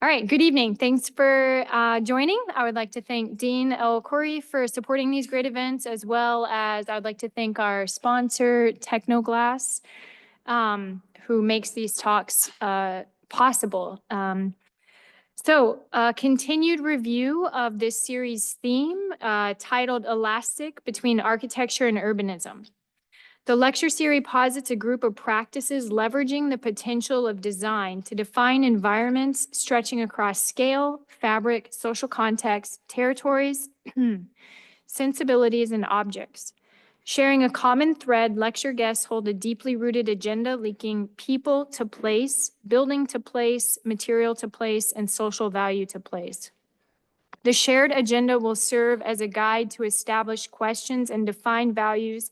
All right, good evening. Thanks for joining. I would like to thank Dean El Khoury for supporting these great events, as well as I would like to thank our sponsor, Tecnoglass, who makes these talks possible. Continued review of this series theme titled Elastic Between Architecture and Urbanism. The lecture series posits a group of practices leveraging the potential of design to define environments stretching across scale, fabric, social context, territories, sensibilities, and objects. Sharing a common thread, lecture guests hold a deeply rooted agenda linking people to place, building to place, material to place, and social value to place. The shared agenda will serve as a guide to establish questions and define values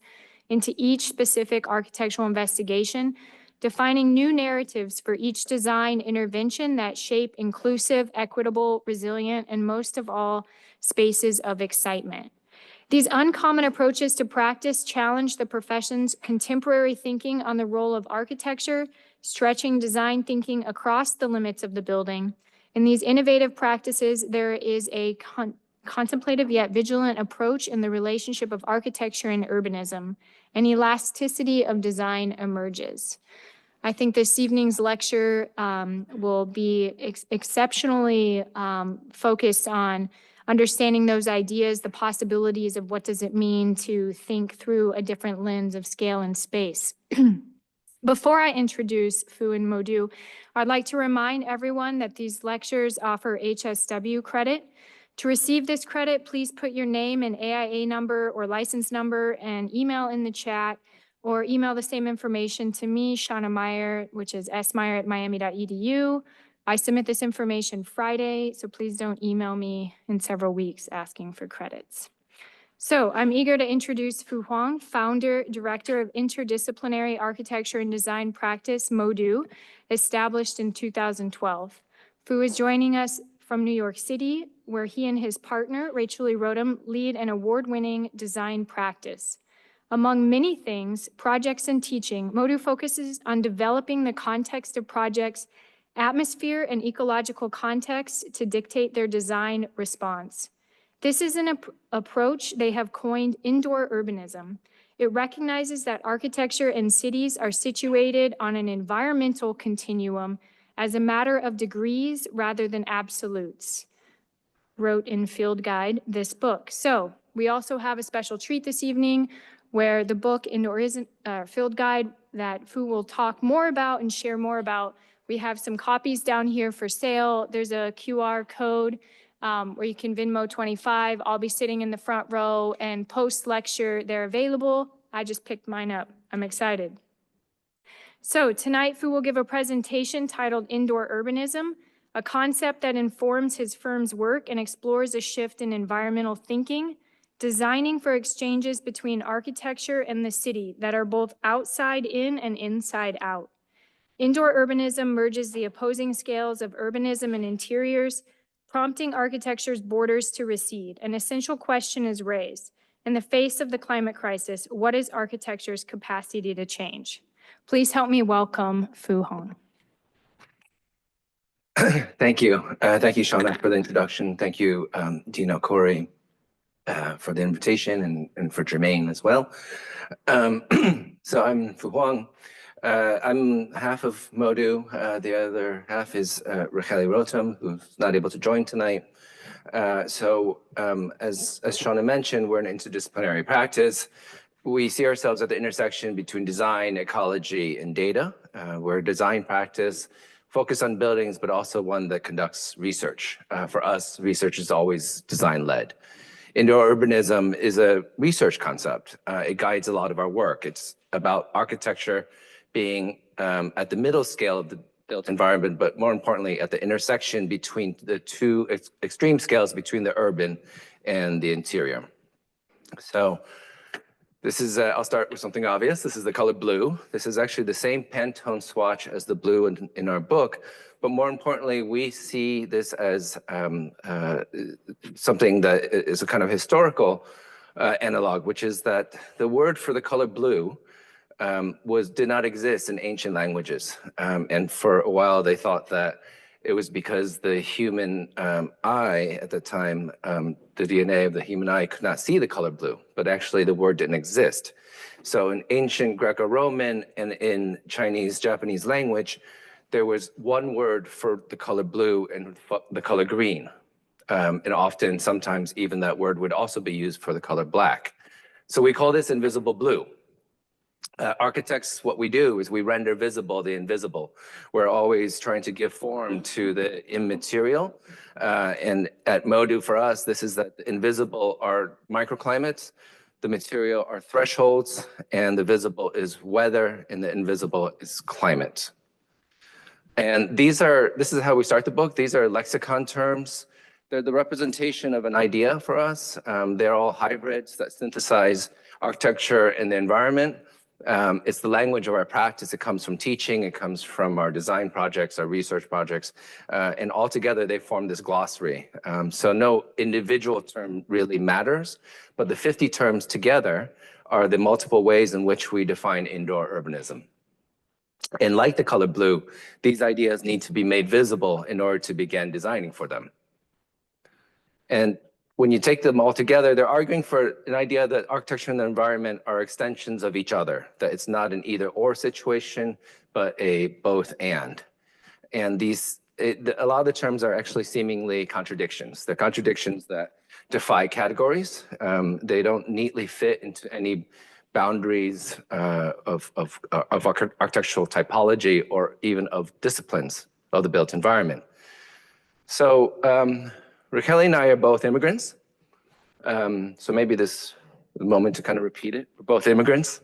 into each specific architectural investigation, defining new narratives for each design intervention that shape inclusive, equitable, resilient, and most of all, spaces of excitement. These uncommon approaches to practice challenge the profession's contemporary thinking on the role of architecture, stretching design thinking across the limits of the building. In these innovative practices, there is a contemplative yet vigilant approach in the relationship of architecture and urbanism. An elasticity of design emerges. I think this evening's lecture will be exceptionally focused on understanding those ideas, the possibilities of what does it mean to think through a different lens of scale and space. Before I introduce Fu and MODU, I'd like to remind everyone that these lectures offer HSW credit. To receive this credit, please put your name and AIA number or license number and email in the chat, or email the same information to me, Shauna Meyer, which is smeyer@miami.edu. I submit this information Friday, so please don't email me in several weeks asking for credits. So I'm eager to introduce Fu Hoang, founder, director of interdisciplinary architecture and design practice, MODU, established in 2012. Fu is joining us from New York City, where he and his partner, Rachel E. Rodham, lead an award-winning design practice. Among many things, projects and teaching, MODU focuses on developing the context of projects, atmosphere, and ecological context to dictate their design response. This is an approach they have coined indoor urbanism. It recognizes that architecture and cities are situated on an environmental continuum as a matter of degrees rather than absolutes. Wrote in Field Guide this book. So we also have a special treat this evening where the book Indoorism Field Guide that Fu will talk more about and share more about. We have some copies down here for sale. There's a QR code where you can Venmo 25. I'll be sitting in the front row, and post-lecture, they're available. I just picked mine up. I'm excited. So tonight, Fu will give a presentation titled Indoor Urbanism, a concept that informs his firm's work and explores a shift in environmental thinking, designing for exchanges between architecture and the city that are both outside in and inside out. Indoor urbanism merges the opposing scales of urbanism and interiors, prompting architecture's borders to recede. An essential question is raised. In the face of the climate crisis, what is architecture's capacity to change? Please help me welcome Fu Hoang. Thank you. Thank you, Shauna, for the introduction. Thank you, Dean El Khoury, for the invitation, and for Jermaine as well. So I'm Fu Hoang. I'm half of MODU. The other half is Rachel E. Rodham, who's not able to join tonight. As Shauna mentioned, we're an interdisciplinary practice. We see ourselves at the intersection between design, ecology, and data. We're a design practice focused on buildings, but also one that conducts research. For us, research is always design-led. Indoor urbanism is a research concept. It guides a lot of our work. It's about architecture being at the middle scale of the built environment, but more importantly, at the intersection between the two extreme scales between the urban and the interior. So this is, I'll start with something obvious. This is the color blue. This is actually the same Pantone swatch as the blue in our book, but more importantly, we see this as something that is a kind of historical analog, which is that the word for the color blue did not exist in ancient languages. And for a while, they thought that it was because the human eye at the time, the DNA of the human eye could not see the color blue, but actually the word didn't exist. So in ancient Greco-Roman and in Chinese, Japanese language, there was one word for the color blue and the color green. And often, sometimes even that word would also be used for the color black. So we call this invisible blue. Architects, what we do is we render visible the invisible. We're always trying to give form to the immaterial. And at MODU for us, this is that the invisible are microclimates, the material are thresholds, and the visible is weather, and the invisible is climate. And this is how we start the book. These are lexicon terms. They're the representation of an idea for us. They're all hybrids that synthesize architecture and the environment. It's the language of our practice. It comes from teaching. It comes from our design projects, our research projects. And altogether, they form this glossary. So no individual term really matters, but the 50 terms together are the multiple ways in which we define indoor urbanism. And like the color blue, these ideas need to be made visible in order to begin designing for them. And when you take them all together, they're arguing for an idea that architecture and the environment are extensions of each other, that it's not an either or situation, but a both and. And a lot of the terms are actually seemingly contradictions. They're contradictions that defy categories. They don't neatly fit into any boundaries of architectural typology or even of disciplines of the built environment. So Raquel and I are both immigrants. So maybe this is the moment to kind of repeat it. We're both immigrants.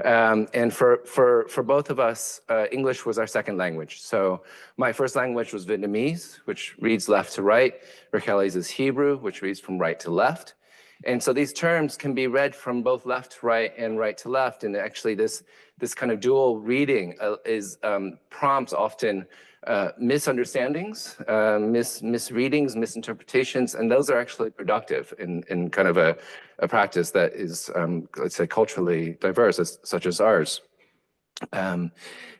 And for both of us, English was our second language. So my first language was Vietnamese, which reads left to right. Raquel's is Hebrew, which reads from right to left. And so these terms can be read from both left to right and right to left. And actually this kind of dual reading prompts often misunderstandings, misreadings, misinterpretations, and those are actually productive in kind of a practice that is, let's say, culturally diverse, such as ours.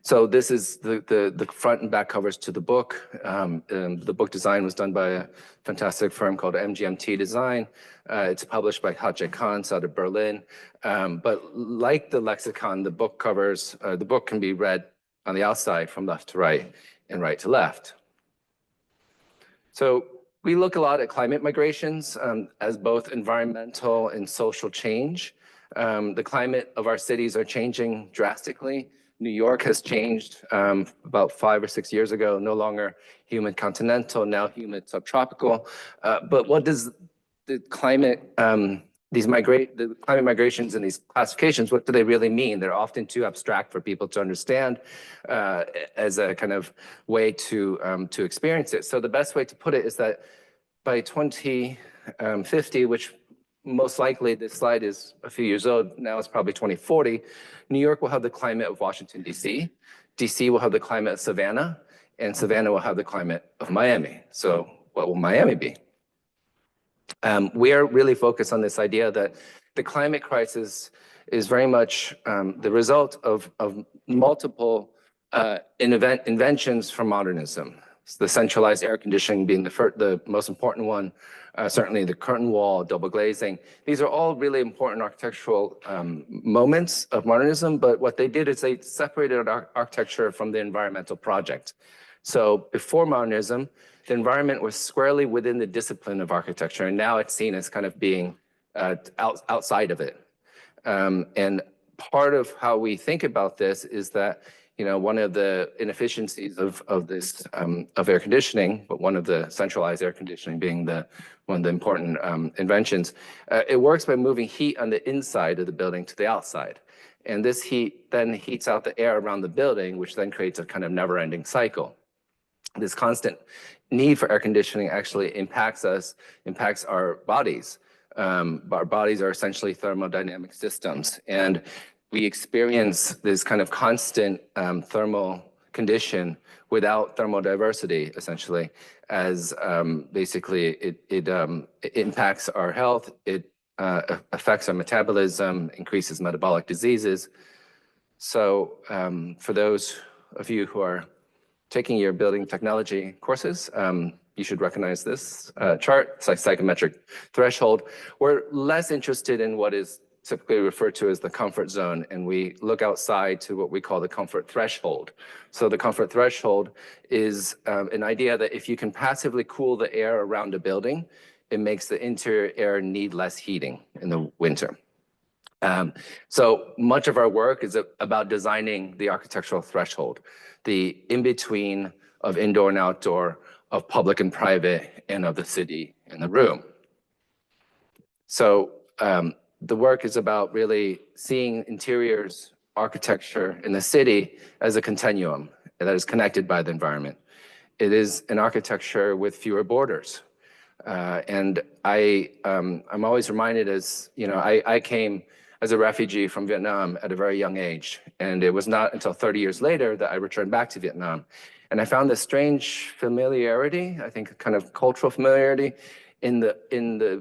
So this is the front and back covers to the book. The book design was done by a fantastic firm called MGMT Design. It's published by Hache Kans out of Berlin. But like the lexicon, the book covers, the book can be read on the outside from left to right and right to left. So we look a lot at climate migrations as both environmental and social change. The climate of our cities are changing drastically. New York has changed about 5 or 6 years ago, no longer humid continental, now humid subtropical. But what does the climate, the climate migrations and these classifications, what do they really mean? They're often too abstract for people to understand as a kind of way to experience it. So the best way to put it is that by 2050, which most likely this slide is a few years old, now it's probably 2040, New York will have the climate of Washington, D.C. D.C. will have the climate of Savannah, and Savannah will have the climate of Miami. So what will Miami be? We are really focused on this idea that the climate crisis is very much the result of multiple inventions from modernism. The centralized air conditioning being the most important one, certainly the curtain wall, double glazing. These are all really important architectural moments of modernism, but what they did is they separated architecture from the environmental project. So before modernism, the environment was squarely within the discipline of architecture, and now it's seen as kind of being outside of it. And part of how we think about this is that, you know, one of the inefficiencies of air conditioning, but one of the centralized air conditioning being one of the important inventions, it works by moving heat on the inside of the building to the outside. And this heat then heats out the air around the building, which then creates a kind of never-ending cycle. This constant need for air conditioning actually impacts our bodies. Our bodies are essentially thermodynamic systems, and we experience this kind of constant thermal condition without thermal diversity, essentially, as basically it impacts our health, it affects our metabolism, increases metabolic diseases. So for those of you who are taking your building technology courses, you should recognize this chart. It's like psychometric threshold. We're less interested in what is typically referred to as the comfort zone, and we look outside to what we call the comfort threshold. So the comfort threshold is an idea that if you can passively cool the air around a building, it makes the interior air need less heating in the winter. So much of our work is about designing the architectural threshold, the in-between of indoor and outdoor, of public and private, and of the city and the room. So the work is about really seeing interiors architecture in the city as a continuum that is connected by the environment. It is an architecture with fewer borders. And I'm always reminded I came as a refugee from Vietnam at a very young age. And it was not until 30 years later that I returned back to Vietnam. And I found this strange familiarity, I think a kind of cultural familiarity in the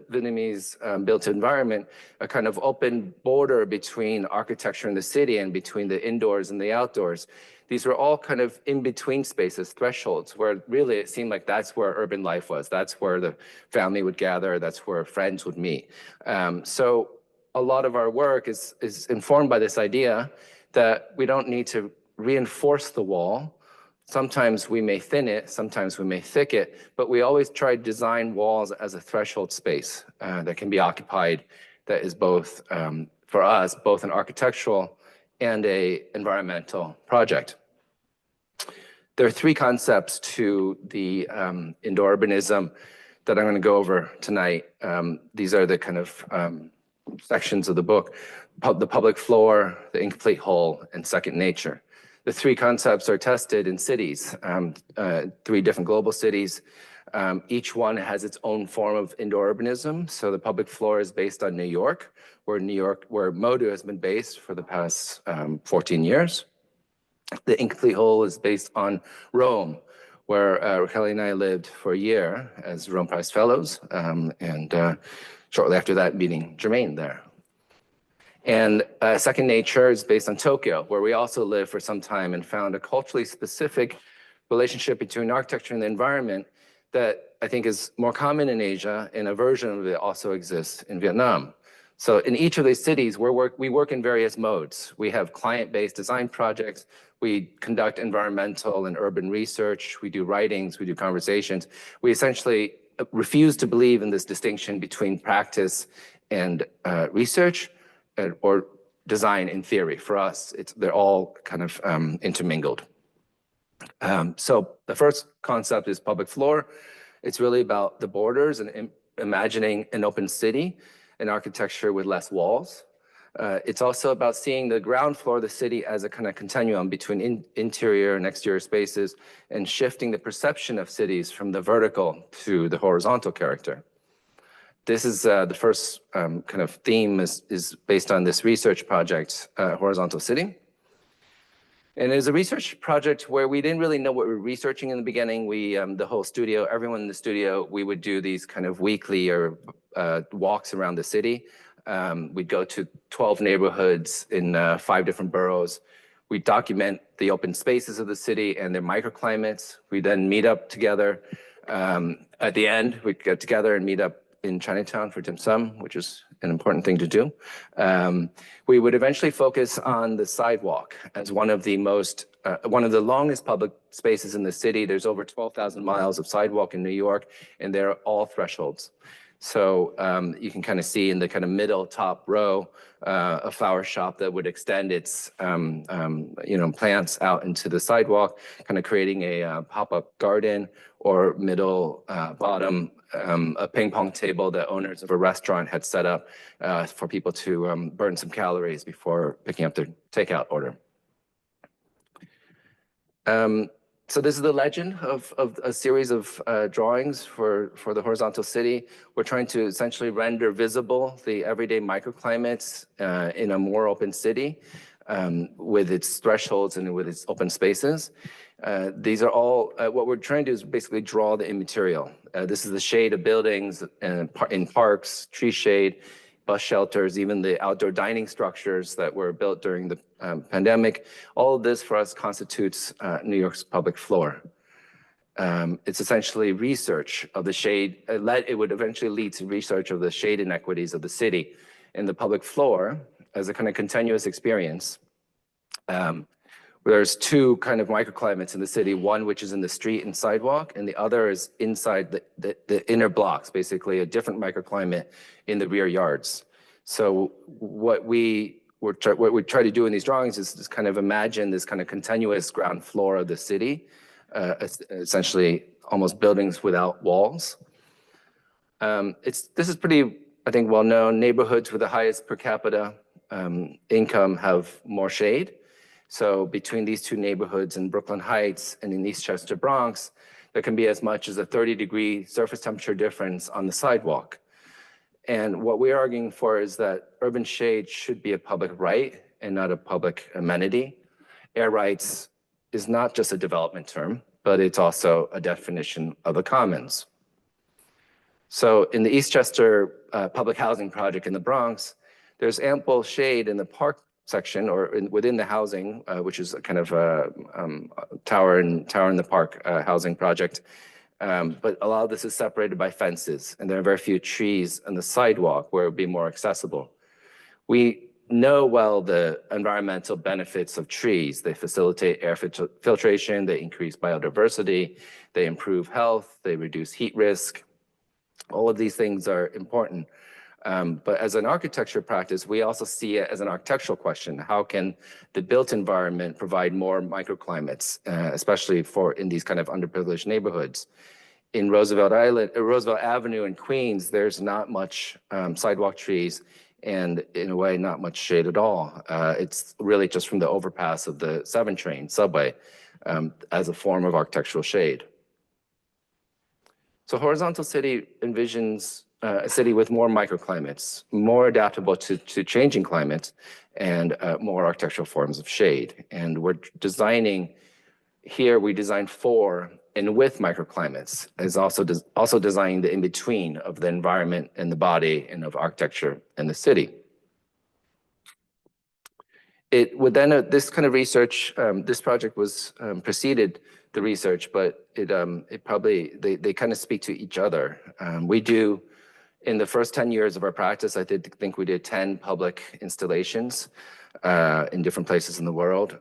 Vietnamese built environment, a kind of open border between architecture in the city and between the indoors and the outdoors. These were all kind of in-between spaces, thresholds, where really it seemed like that's where urban life was. That's where the family would gather. That's where friends would meet. So a lot of our work is informed by this idea that we don't need to reinforce the wall. Sometimes we may thin it, sometimes we may thick it, but we always try to design walls as a threshold space that can be occupied, that is both, for us, both an architectural and a environmental project. There are three concepts to the indoor urbanism that I'm going to go over tonight. These are the kind of sections of the book: the public floor, the incomplete whole, and second nature. The three concepts are tested in cities, three different global cities. Each one has its own form of indoor urbanism. So the public floor is based on New York, where MODU has been based for the past 14 years. The incomplete whole is based on Rome, where Raquel and I lived for a year as Rome Prize Fellows, and shortly after that, meeting Jermaine there. And second nature is based on Tokyo, where we also lived for some time and found a culturally specific relationship between architecture and the environment that I think is more common in Asia, and a version of it also exists in Vietnam. So in each of these cities, we work in various modes. We have client-based design projects. We conduct environmental and urban research. We do writings. We do conversations. We essentially refuse to believe in this distinction between practice and research or design in theory. For us, they're all kind of intermingled. So the first concept is public floor. It's really about the borders and imagining an open city, an architecture with less walls. It's also about seeing the ground floor of the city as a kind of continuum between interior and exterior spaces, and shifting the perception of cities from the vertical to the horizontal character. This is the first kind of theme is based on this research project, Horizontal City. And it was a research project where we didn't really know what we were researching in the beginning. The whole studio, everyone in the studio, we would do these kind of weekly or walks around the city. We'd go to 12 neighborhoods in 5 different boroughs. We document the open spaces of the city and their microclimates. We then meet up together. At the end, we'd get together and meet up in Chinatown for dim sum, which is an important thing to do. We would eventually focus on the sidewalk as one of the longest public spaces in the city. There's over 12,000 miles of sidewalk in New York, and they're all thresholds. So you can kind of see in the kind of middle top row, a flower shop that would extend its plants out into the sidewalk, kind of creating a pop-up garden, or middle bottom, a ping pong table that owners of a restaurant had set up for people to burn some calories before picking up their takeout order. So this is the legend of a series of drawings for the horizontal city. We're trying to essentially render visible the everyday microclimates in a more open city with its thresholds and with its open spaces. These are all, what we're trying to do is basically draw the immaterial. This is the shade of buildings in parks, tree shade, bus shelters, even the outdoor dining structures that were built during the pandemic. All of this for us constitutes New York's public floor. It's essentially research of the shade. It would eventually lead to research of the shade inequities of the city in the public floor as a kind of continuous experience. There's two kind of microclimates in the city, one which is in the street and sidewalk, and the other is inside the inner blocks, basically a different microclimate in the rear yards. So what we try to do in these drawings is just kind of imagine this kind of continuous ground floor of the city, essentially almost buildings without walls. This is pretty, I think, well known. Neighborhoods with the highest per capita income have more shade. So between these two neighborhoods in Brooklyn Heights and in Eastchester, Bronx, there can be as much as a 30-degree surface temperature difference on the sidewalk. And what we're arguing for is that urban shade should be a public right and not a public amenity. Air rights is not just a development term, but it's also a definition of the commons. So in the Eastchester public housing project in the Bronx, there's ample shade in the park section or within the housing, which is a kind of a tower in the park housing project. But a lot of this is separated by fences, and there are very few trees on the sidewalk where it would be more accessible. We know well the environmental benefits of trees. They facilitate air filtration, they increase biodiversity, they improve health, they reduce heat risk. All of these things are important. But as an architecture practice, we also see it as an architectural question. How can the built environment provide more microclimates, especially in these kind of underprivileged neighborhoods? In Roosevelt Avenue in Queens, there's not much sidewalk trees and in a way, not much shade at all. It's really just from the overpass of the 7 train subway as a form of architectural shade. So Horizontal City envisions a city with more microclimates, more adaptable to changing climates, and more architectural forms of shade. And we're designing, here we designed for and with microclimates, is also designing the in-between of the environment and the body and of architecture and the city. It would then, this kind of research, this project was preceded the research, but it probably, they kind of speak to each other. We do, in the first 10 years of our practice, I think we did 10 public installations in different places in the world.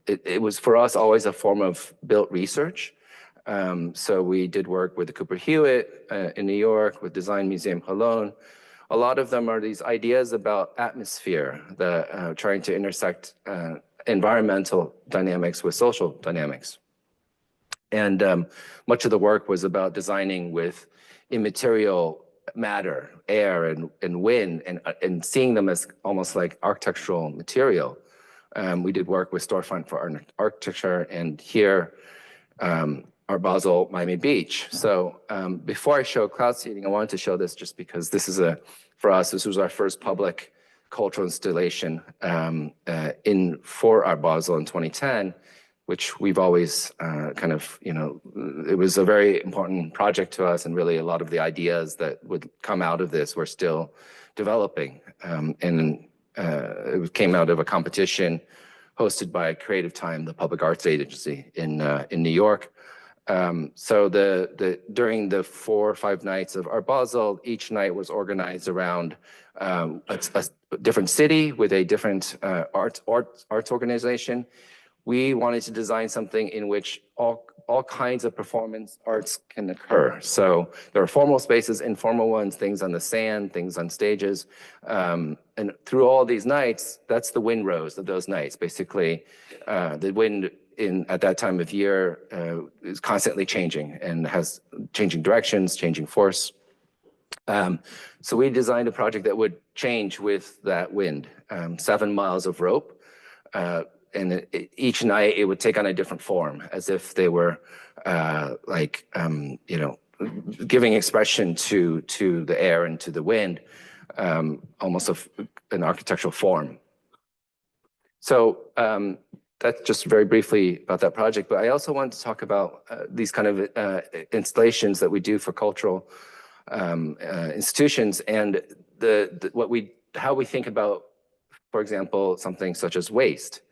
It was for us always a form of built research. So we did work with the Cooper Hewitt in New York, with Design Museum Cologne. A lot of them are these ideas about atmosphere, trying to intersect environmental dynamics with social dynamics. And much of the work was about designing with immaterial matter, air and wind, and seeing them as almost like architectural material. We did work with Storefront for Architecture, and here, Art Basel, Miami Beach. So before I show cloud seeding, I wanted to show this just because this is for us, this was our first public cultural installation for Art Basel in 2010, which we've always kind of, it was a very important project to us, and really a lot of the ideas that would come out of this were still developing. And it came out of a competition hosted by Creative Time, the public arts agency in New York. So during the 4 or 5 nights of Art Basel, each night was organized around a different city with a different arts organization. We wanted to design something in which all kinds of performance arts can occur. So there are formal spaces, informal ones, things on the sand, things on stages. And through all these nights, that's the wind rows of those nights. Basically, the wind at that time of year is constantly changing and has changing directions, changing force. So we designed a project that would change with that wind, 7 miles of rope. And each night it would take on a different form, as if they were giving expression to the air and to the wind, almost an architectural form. So that's just very briefly about that project. But I also wanted to talk about these kind of installations that we do for cultural institutions. And how we think about, for example, something such as waste.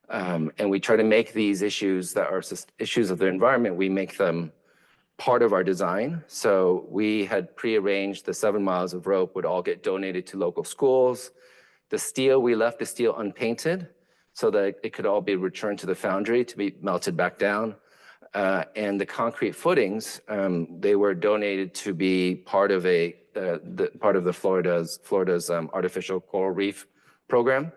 And we try to make these issues that are issues of the environment, we make them part of our design. So we had prearranged the 7 miles of rope would all get donated to local schools. The steel, we left the steel unpainted so that it could all be returned to the foundry to be melted back down. And the concrete footings, they were donated to be part of part of the Florida's artificial coral reef program.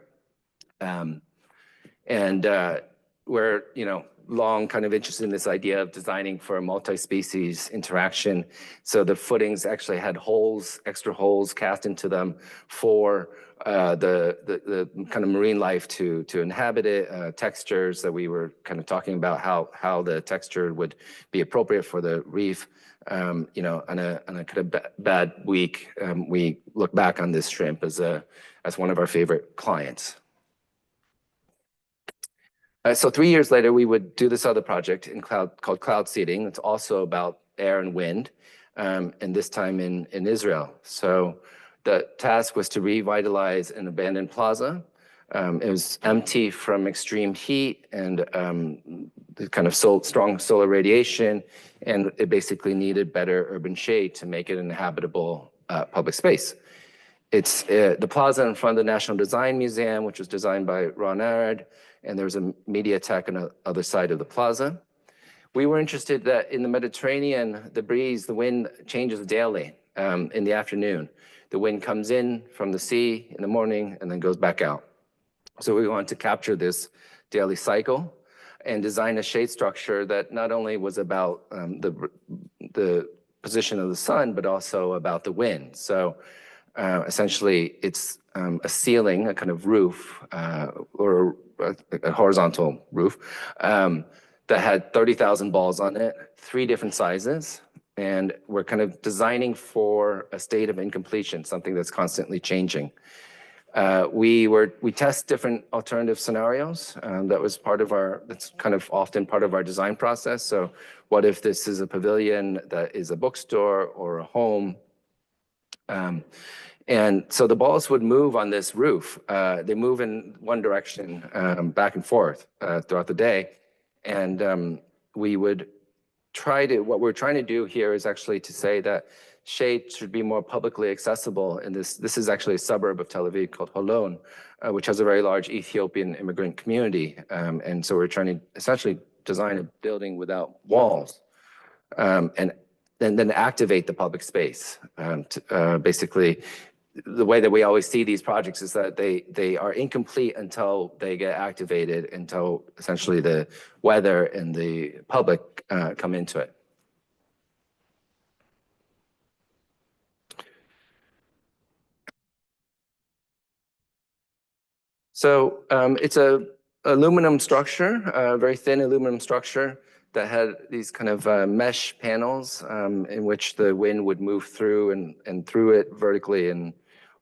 We're, long kind of interested in this idea of designing for a multi-species interaction. So the footings actually had holes, extra holes cast into them for the kind of marine life to inhabit it, textures that we were kind of talking about, how the texture would be appropriate for the reef. On a kind of bad week, we look back on this shrimp as one of our favorite clients. So 3 years later, we would do this other project called cloud seeding. It's also about air and wind, and this time in Israel. So the task was to revitalize an abandoned plaza. It was empty from extreme heat and the kind of strong solar radiation, and it basically needed better urban shade to make it an habitable public space. It's the plaza in front of the National Design Museum, which was designed by Ron Arad, and there's a MediaTek on the other side of the plaza. We were interested that in the Mediterranean, the breeze, the wind changes daily in the afternoon. The wind comes in from the sea in the morning and then goes back out. So we wanted to capture this daily cycle and design a shade structure that not only was about the position of the sun, but also about the wind. So essentially, it's a ceiling, a kind of roof, or a horizontal roof, that had 30,000 balls on it, 3 different sizes. And we're kind of designing for a state of incompletion, something that's constantly changing. We test different alternative scenarios. That's kind of often part of our design process. So what if this is a pavilion that is a bookstore or a home? And so the balls would move on this roof. They move in one direction, back and forth throughout the day. And what we're trying to do here is actually to say that shade should be more publicly accessible. And this is actually a suburb of Tel Aviv called Holon, which has a very large Ethiopian immigrant community. And so we're trying to essentially design a building without walls. And then activate the public space. Basically, the way that we always see these projects is that they are incomplete until they get activated, until essentially the weather and the public come into it. So it's a aluminum structure, a very thin aluminum structure that had these kind of mesh panels in which the wind would move through and through it vertically and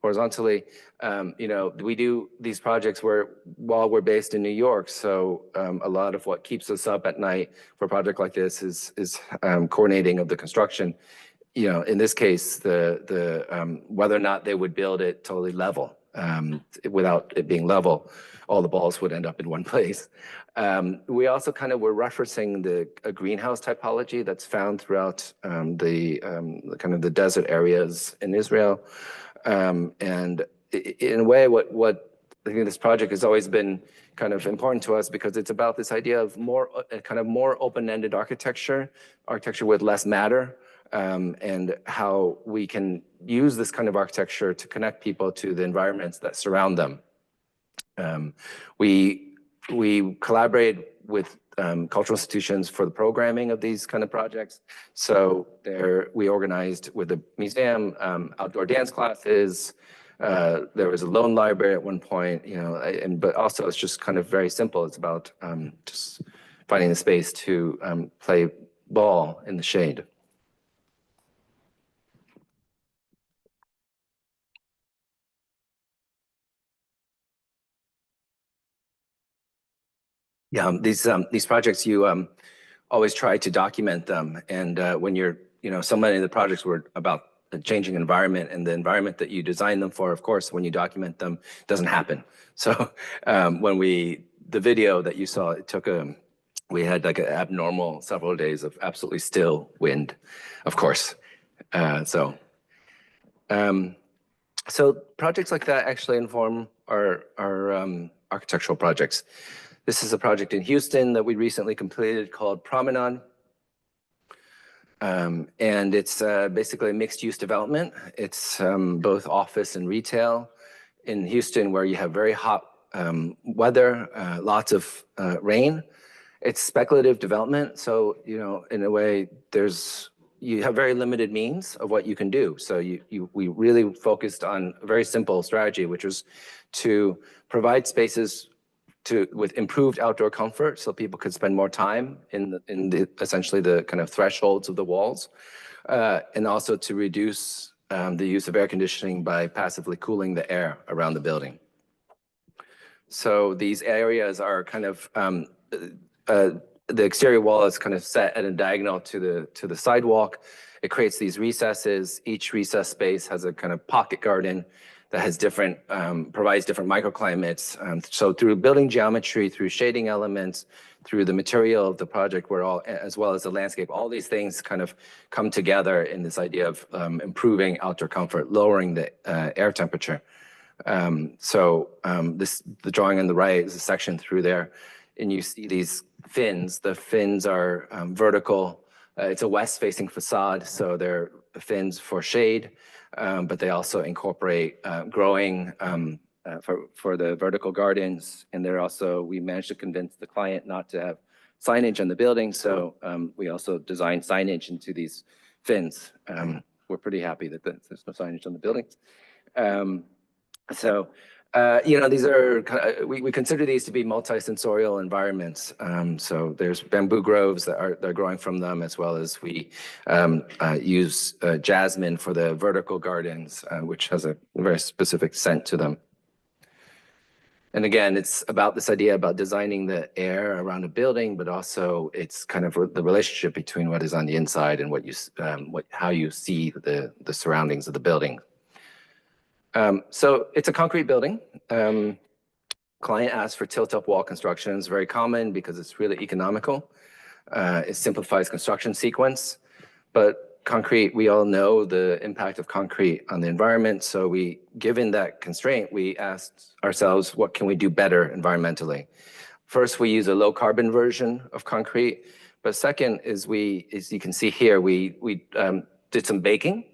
horizontally. We do these projects while we're based in New York, so a lot of what keeps us up at night for a project like this is coordinating of the construction. In this case, the whether or not they would build it totally level, without it being level, all the balls would end up in one place. We also kind of were referencing a greenhouse typology that's found throughout the kind of the desert areas in Israel. And in a way, what I think this project has always been kind of important to us because it's about this idea of more open-ended architecture with less matter, and how we can use this kind of architecture to connect people to the environments that surround them. We collaborate with cultural institutions for the programming of these kind of projects. So we organized with the museum outdoor dance classes. There was a loan library at one point, but also it's just kind of very simple. It's about just finding the space to play ball in the shade. Yeah, these projects, you always try to document them. And when so many of the projects were about changing environment, and the environment that you design them for, of course, when you document them, doesn't happen. So the video that you saw, it took we had like an abnormal several days of absolutely still wind, of course. So projects like that actually inform our architectural projects. This is a project in Houston that we recently completed called Promenade. And it's basically a mixed-use development. It's both office and retail in Houston, where you have very hot weather, lots of rain. It's speculative development, so in a way, you have very limited means of what you can do. So we really focused on a very simple strategy, which was to provide spaces with improved outdoor comfort, so people could spend more time in essentially the kind of thresholds of the walls, and also to reduce the use of air conditioning by passively cooling the air around the building. So these areas are kind of the exterior wall is kind of set at a diagonal to the sidewalk. It creates these recesses. Each recess space has a kind of pocket garden that has provides different microclimates. So through building geometry, through shading elements, through the material of the project, as well as the landscape, all these things kind of come together in this idea of improving outdoor comfort, lowering the air temperature. The drawing on the right is a section through there, and you see these fins. The fins are vertical. It's a west-facing facade, so they're fins for shade, but they also incorporate growing for the vertical gardens. And we managed to convince the client not to have signage on the building, so we also designed signage into these fins. We're pretty happy that there's no signage on the buildings. These are we consider these to be multi-sensorial environments. So there's bamboo groves that are growing from them, as well as we use jasmine for the vertical gardens, which has a very specific scent to them. And again, it's about this idea about designing the air around a building, but also it's kind of the relationship between what is on the inside and how you see the surroundings of the building. So it's a concrete building. Client asked for tilt-up wall construction. It's very common because it's really economical. It simplifies construction sequence, but concrete, we all know the impact of concrete on the environment. So given that constraint, we asked ourselves, what can we do better environmentally? First, we use a low carbon version of concrete. But second is as you can see here, we did some baking.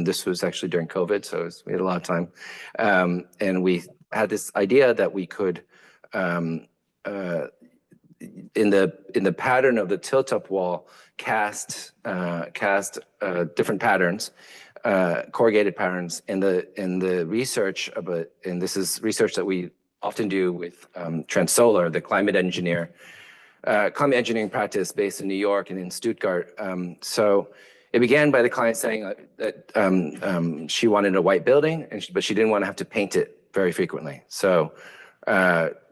This was actually during COVID, so we had a lot of time. And we had this idea that we could, in the pattern of the tilt-up wall, cast different patterns, corrugated patterns. In the research and this is research that we often do with Trent Solar, the climate engineering practice based in New York and in Stuttgart. So it began by the client saying that she wanted a white building, but she didn't want to have to paint it very frequently. So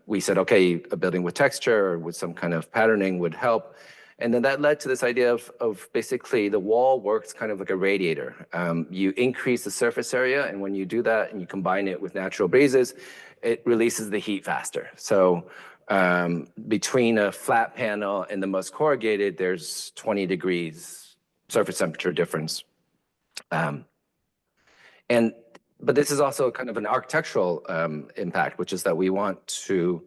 we said, okay, a building with texture or with some kind of patterning would help. And then that led to this idea of basically the wall works kind of like a radiator. You increase the surface area, and when you do that and you combine it with natural breezes, it releases the heat faster. So between a flat panel and the most corrugated, there's 20 degrees surface temperature difference. But this is also kind of an architectural impact, which is that we want to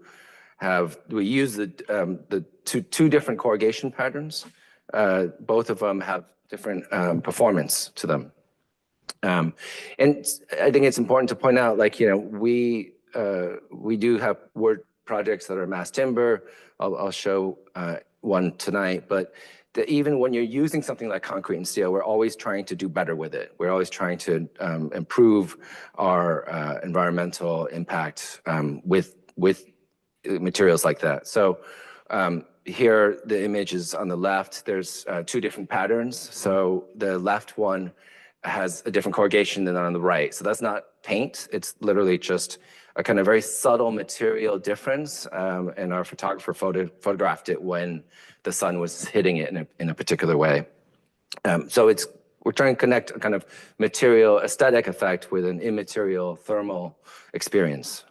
we use the two different corrugation patterns. Both of them have different performance to them. And I think it's important to point out, we do have word projects that are mass timber. I'll show one tonight, but even when you're using something like concrete and steel, we're always trying to do better with it. We're always trying to improve our environmental impact with materials like that. So here, the image is on the left. There's two different patterns. So the left one has a different corrugation than on the right. So that's not paint. It's literally just a kind of very subtle material difference. And our photographer photographed it when the sun was hitting it in a particular way. So it's we're trying to connect a kind of material aesthetic effect with an immaterial thermal experience.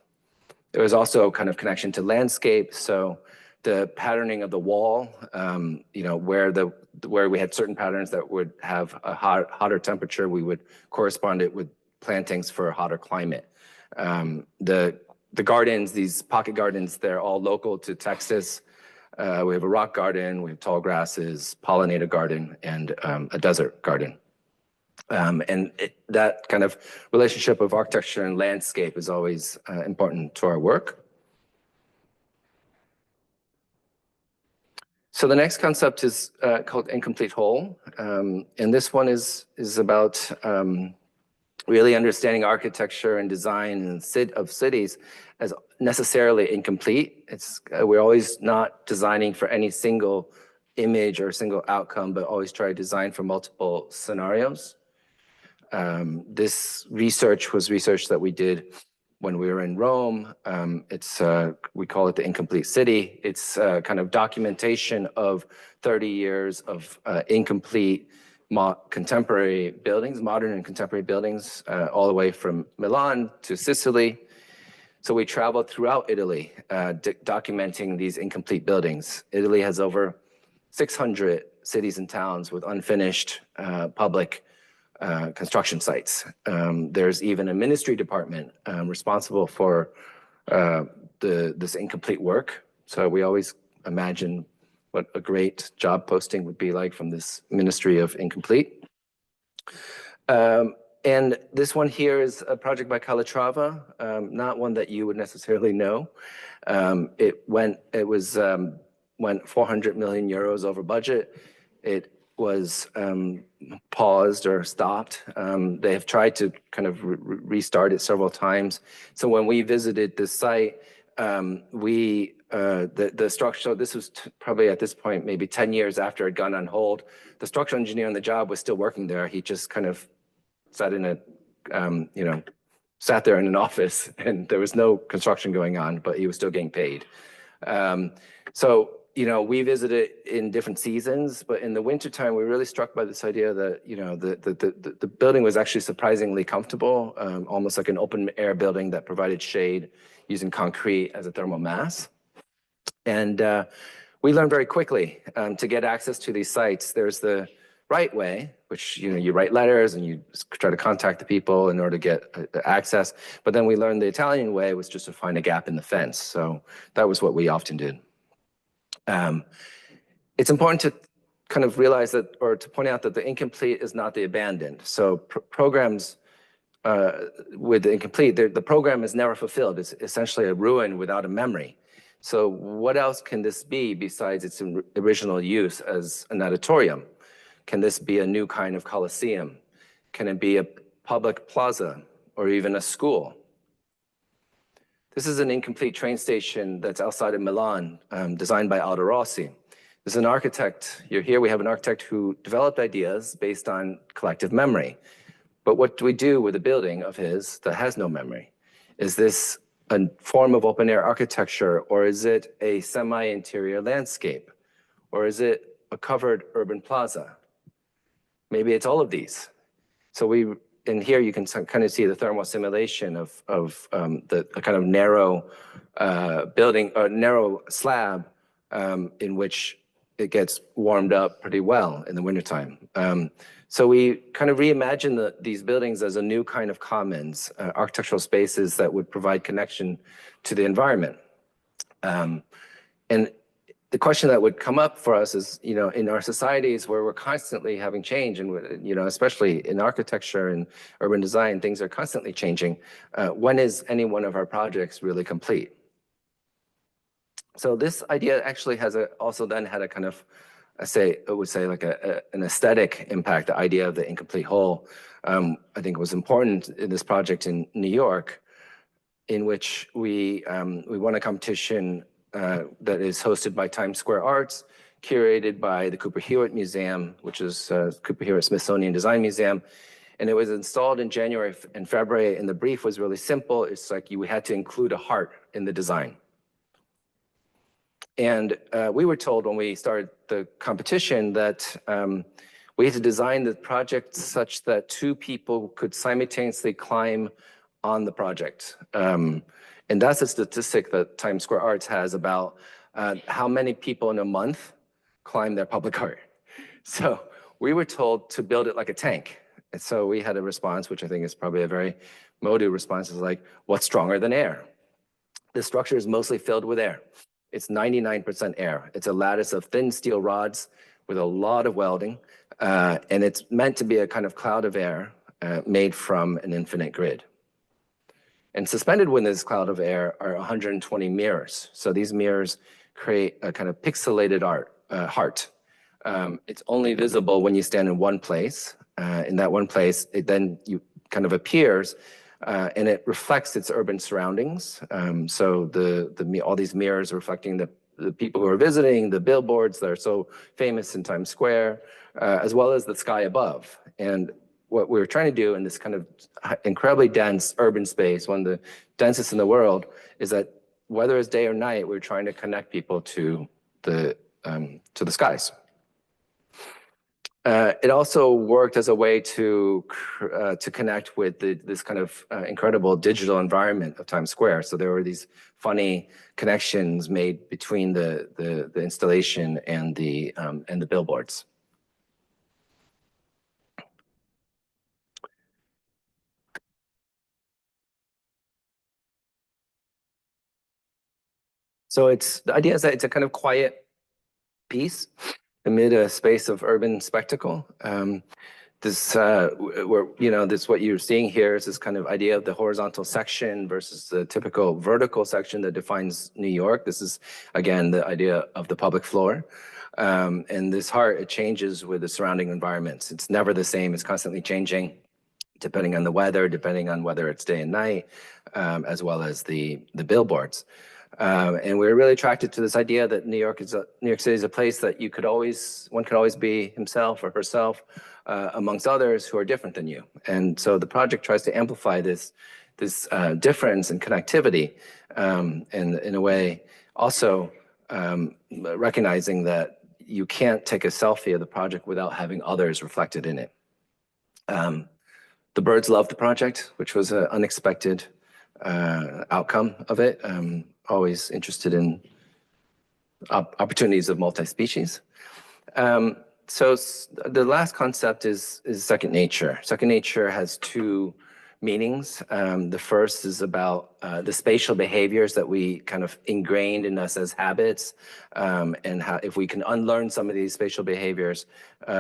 There was also a kind of connection to landscape. So the patterning of the wall, where we had certain patterns that would have a hotter temperature, we would correspond it with plantings for a hotter climate. The gardens, these pocket gardens, they're all local to Texas. We have a rock garden, we have tall grasses, pollinator garden, and a desert garden. That kind of relationship of architecture and landscape is always important to our work. So the next concept is called incomplete whole. And this one is about really understanding architecture and design of cities as necessarily incomplete. We're always not designing for any single image or single outcome, but always try to design for multiple scenarios. This research was research that we did when we were in Rome. We call it the incomplete city. It's kind of documentation of 30 years of incomplete contemporary buildings, modern and contemporary buildings, all the way from Milan to Sicily. So we traveled throughout Italy, documenting these incomplete buildings. Italy has over 600 cities and towns with unfinished public construction sites. There's even a ministry department responsible for this incomplete work. So we always imagine what a great job posting would be like from this Ministry of Incomplete. And this one here is a project by Calatrava, not one that you would necessarily know. It went 400 million euros over budget. It was paused or stopped. They have tried to kind of restart it several times. So when we visited the site, the structural, this was probably at this point, maybe 10 years after it had gone on hold. The structural engineer on the job was still working there. He just kind of sat there in an office, and there was no construction going on, but he was still getting paid. We visited in different seasons, but in the wintertime, we were really struck by this idea that, the building was actually surprisingly comfortable, almost like an open air building that provided shade using concrete as a thermal mass. And we learned very quickly to get access to these sites. There's the right way, which, you write letters and you try to contact the people in order to get access. But then we learned the Italian way was just to find a gap in the fence. So that was what we often did. It's important to kind of realize that, or to point out that the incomplete is not the abandoned. So programs with the incomplete, the program is never fulfilled. It's essentially a ruin without a memory. So what else can this be besides its original use as an auditorium? Can this be a new kind of coliseum? Can it be a public plaza or even a school? This is an incomplete train station that's outside of Milan, designed by Aldo Rossi. There's an architect. Here we have an architect who developed ideas based on collective memory. But what do we do with a building of his that has no memory? Is this a form of open air architecture, or is it a semi-interior landscape? Or is it a covered urban plaza? Maybe it's all of these. So in here you can kind of see the thermal simulation of the kind of narrow building, or narrow slab in which it gets warmed up pretty well in the wintertime. So we kind of reimagine these buildings as a new kind of commons, architectural spaces that would provide connection to the environment. And the question that would come up for us is, in our societies where we're constantly having change, and especially in architecture and urban design, things are constantly changing. When is any one of our projects really complete? So this idea actually has also then had a kind of, I would say like an aesthetic impact. The idea of the incomplete whole, I think, was important in this project in New York, in which we won a competition that is hosted by Times Square Arts, curated by the Cooper Hewitt Museum, which is Cooper Hewitt Smithsonian Design Museum. And it was installed in January and February, and the brief was really simple. It's like you had to include a heart in the design. And we were told when we started the competition that we had to design the project such that two people could simultaneously climb on the project. And that's a statistic that Times Square Arts has about how many people in a month climb their public art. So we were told to build it like a tank. And so we had a response, which I think is probably a very MODU response, is like, what's stronger than air? The structure is mostly filled with air. It's 99% air. It's a lattice of thin steel rods with a lot of welding, and it's meant to be a kind of cloud of air made from an infinite grid. And suspended within this cloud of air are 120 mirrors. So these mirrors create a kind of pixelated heart. It's only visible when you stand in one place. In that one place, it then kind of appears, and it reflects its urban surroundings. So all these mirrors reflecting the people who are visiting, the billboards that are so famous in Times Square, as well as the sky above. And what we're trying to do in this kind of incredibly dense urban space, one of the densest in the world, is that whether it's day or night, we're trying to connect people to the skies. It also worked as a way to connect with this kind of incredible digital environment of Times Square. So there were these funny connections made between the installation and the billboards. So the idea is that it's a kind of quiet piece amid a space of urban spectacle. What you're seeing here is this kind of idea of the horizontal section versus the typical vertical section that defines New York. This is, again, the idea of the public floor. And this heart, it changes with the surrounding environments. It's never the same. It's constantly changing, depending on the weather, depending on whether it's day and night, as well as the billboards. And we're really attracted to this idea that New York City is a place that one could always be himself or herself amongst others who are different than you. And so the project tries to amplify this difference and connectivity, and in a way also recognizing that you can't take a selfie of the project without having others reflected in it. The birds loved the project, which was an unexpected outcome of it. Always interested in opportunities of multi-species. So the last concept is second nature. Second nature has two meanings. The first is about the spatial behaviors that we kind of ingrained in us as habits, and how if we can unlearn some of these spatial behaviors,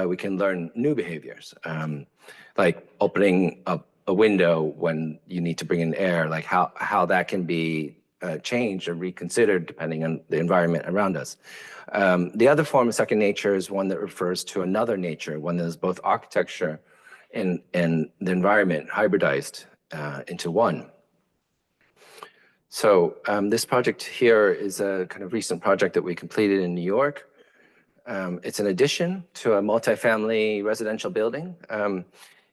we can learn new behaviors, like opening up a window when you need to bring in air, like how that can be changed or reconsidered depending on the environment around us. The other form of second nature is one that refers to another nature, one that is both architecture and the environment hybridized into one. So this project here is a kind of recent project that we completed in New York. It's an addition to a multifamily residential building.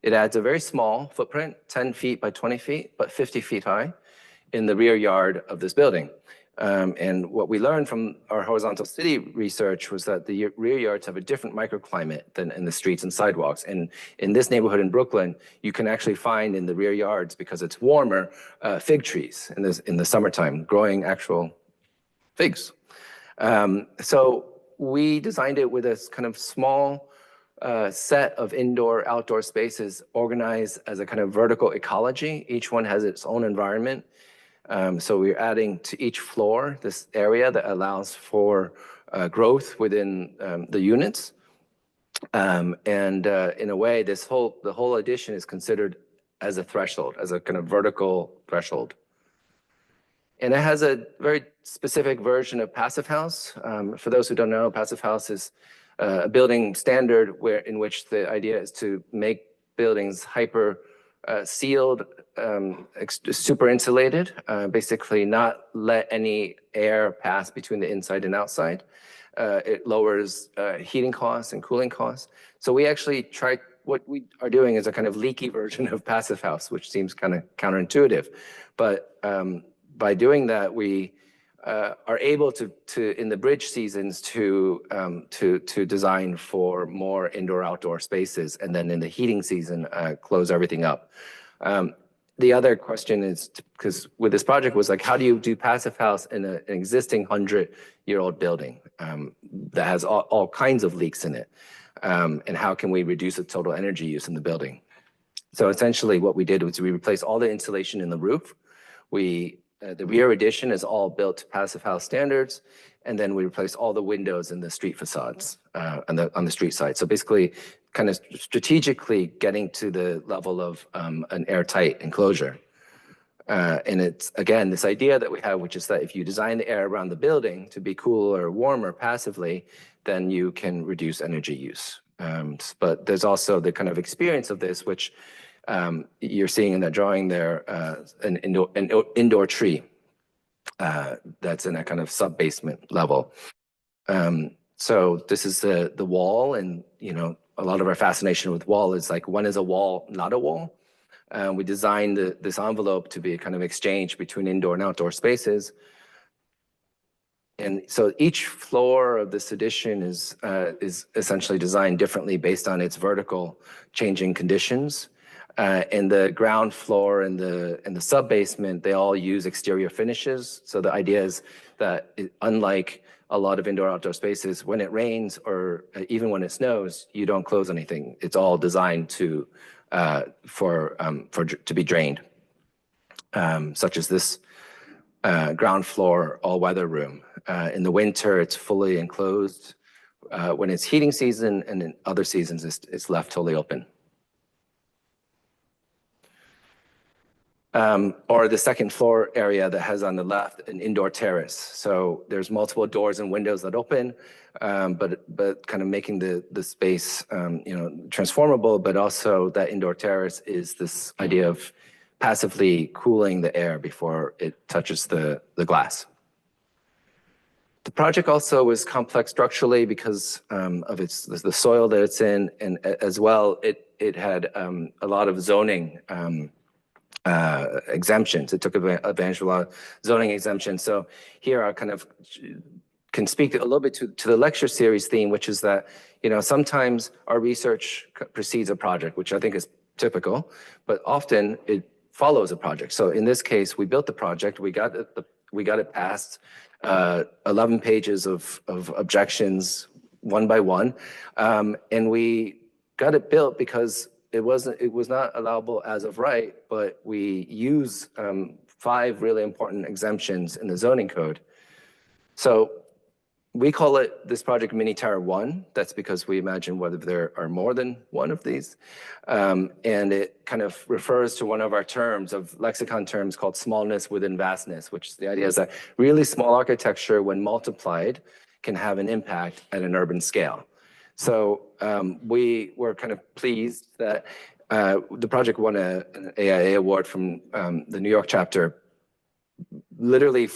It adds a very small footprint, 10 feet by 20 feet, but 50 feet high, in the rear yard of this building. And what we learned from our horizontal city research was that the rear yards have a different microclimate than in the streets and sidewalks. And in this neighborhood in Brooklyn, you can actually find in the rear yards, because it's warmer, fig trees in the summertime, growing actual figs. So we designed it with this kind of small set of indoor-outdoor spaces organized as a kind of vertical ecology. Each one has its own environment. So we're adding to each floor this area that allows for growth within the units. In a way, the whole addition is considered as a threshold, as a kind of vertical threshold. And it has a very specific version of Passive House. For those who don't know, Passive House is a building standard in which the idea is to make buildings hyper sealed, super insulated, basically not let any air pass between the inside and outside. It lowers heating costs and cooling costs. So we actually what we are doing is a kind of leaky version of Passive House, which seems kind of counterintuitive. But by doing that, we are able to in the bridge seasons to design for more indoor-outdoor spaces, and then in the heating season, close everything up. The other question is, because with this project was like, how do you do passive house in an existing 100-year-old building that has all kinds of leaks in it? And how can we reduce the total energy use in the building? So essentially what we did was we replaced all the insulation in the roof. The rear addition is all built to passive house standards, and then we replaced all the windows in the street facades on the street side. So basically, kind of strategically getting to the level of an airtight enclosure. And it's, again, this idea that we have, which is that if you design the air around the building to be cooler or warmer passively, then you can reduce energy use. But there's also the kind of experience of this, which you're seeing in that drawing there, an indoor tree that's in a kind of sub-basement level. So this is the wall, and a lot of our fascination with wall is like, when is a wall not a wall? We designed this envelope to be a kind of exchange between indoor and outdoor spaces. And so each floor of this addition is essentially designed differently based on its vertical changing conditions. And the ground floor and the sub-basement, they all use exterior finishes. So the idea is that unlike a lot of indoor-outdoor spaces, when it rains or even when it snows, you don't close anything. It's all designed to be drained, such as this ground floor all-weather room. In the winter, it's fully enclosed. When it's heating season, and in other seasons, it's left totally open. Or the second floor area that has on the left an indoor terrace. So there's multiple doors and windows that open, but kind of making the space transformable. But also that indoor terrace is this idea of passively cooling the air before it touches the glass. The project also was complex structurally because of the soil that it's in, and as well it had a lot of zoning exemptions. It took advantage of a lot of zoning exemptions. So here I kind of can speak a little bit to the lecture series theme, which is that sometimes our research precedes a project, which I think is typical, but often it follows a project. So in this case, we built the project, we got it passed, 11 pages of objections one by one, and we got it built because it was not allowable as of right, but we use 5 really important exemptions in the zoning code. So we call this project Mini Tower 1. That's because we imagine whether there are more than one of these. And it kind of refers to one of our terms, of lexicon terms, called smallness within vastness, which the idea is that really small architecture, when multiplied, can have an impact at an urban scale. So we were kind of pleased that the project won an AIA award from the New York chapter, literally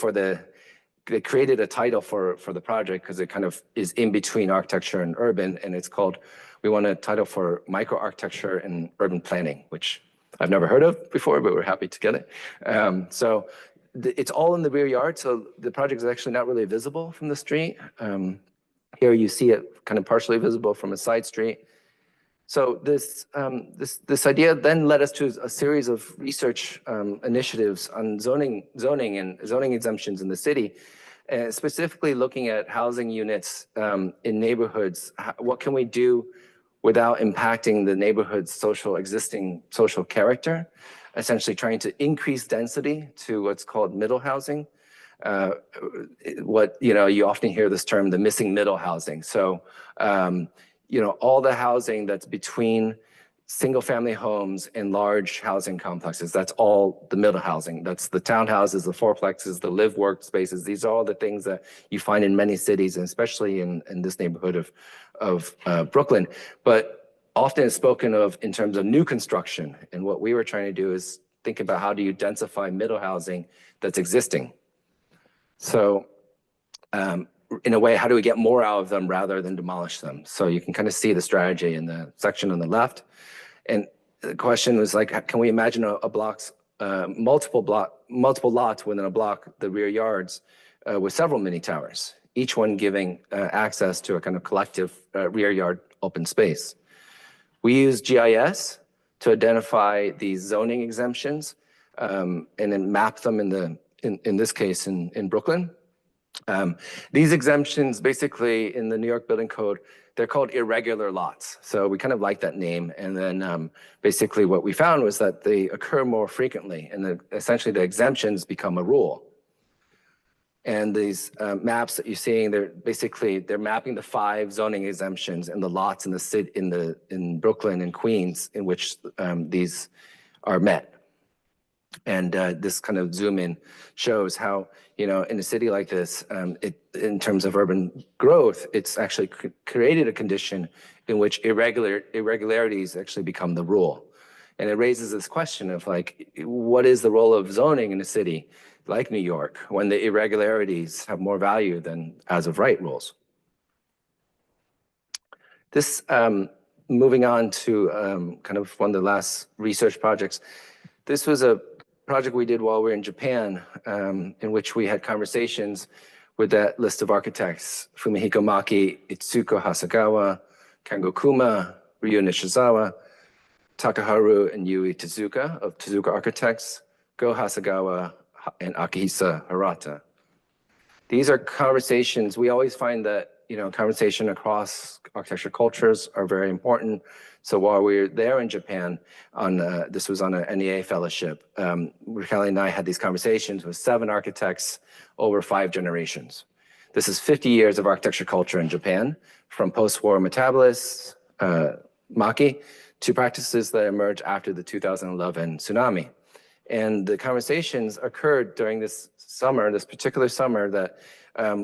they created a title for the project because it kind of is in between architecture and urban, and it's called, we won a title for microarchitecture and urban planning, which I've never heard of before, but we're happy to get it. So it's all in the rear yard, so the project is actually not really visible from the street. Here you see it kind of partially visible from a side street. So this idea then led us to a series of research initiatives on zoning exemptions in the city, specifically looking at housing units in neighborhoods. What can we do without impacting the neighborhood's existing social character? Essentially trying to increase density to what's called middle housing. You often hear this term, the missing middle housing. So, all the housing that's between single family homes and large housing complexes, that's all the middle housing. That's the townhouses, the fourplexes, the live work spaces. These are all the things that you find in many cities, and especially in this neighborhood of Brooklyn. But often it's spoken of in terms of new construction. And what we were trying to do is think about how do you densify middle housing that's existing. So in a way, how do we get more out of them rather than demolish them? So you can kind of see the strategy in the section on the left. And the question was like, can we imagine multiple lots within a block, the rear yards, with several mini towers, each one giving access to a kind of collective rear yard open space. We use GIS to identify these zoning exemptions and then map them in this case in Brooklyn. These exemptions basically in the New York Building Code, they're called irregular lots. So we kind of like that name. And then basically what we found was that they occur more frequently and essentially the exemptions become a rule. And these maps that you're seeing, they're mapping the 5 zoning exemptions and the lots in the city, in Brooklyn and Queens in which these are met. And this kind of zoom in shows how, in a city like this, in terms of urban growth, it's actually created a condition in which irregularities actually become the rule. And it raises this question of like, what is the role of zoning in a city like New York when the irregularities have more value than as of right rules? This, moving on to kind of one of the last research projects, this was a project we did while we were in Japan, in which we had conversations with that list of architects: Fumihiko Maki, Itsuko Hasegawa, Kengo Kuma, Ryu Nishizawa, Takaharu and Yui Tezuka of Tezuka Architects, Go Hasegawa, and Akihisa Hirata. These are conversations. We always find that conversation across architecture cultures are very important. So while we were there in Japan, this was on an NEA fellowship, Kelly and I had these conversations with 7 architects over 5 generations. This is 50 years of architecture culture in Japan, from post-war metabolists, Maki, to practices that emerged after the 2011 tsunami. And the conversations occurred during this summer, this particular summer that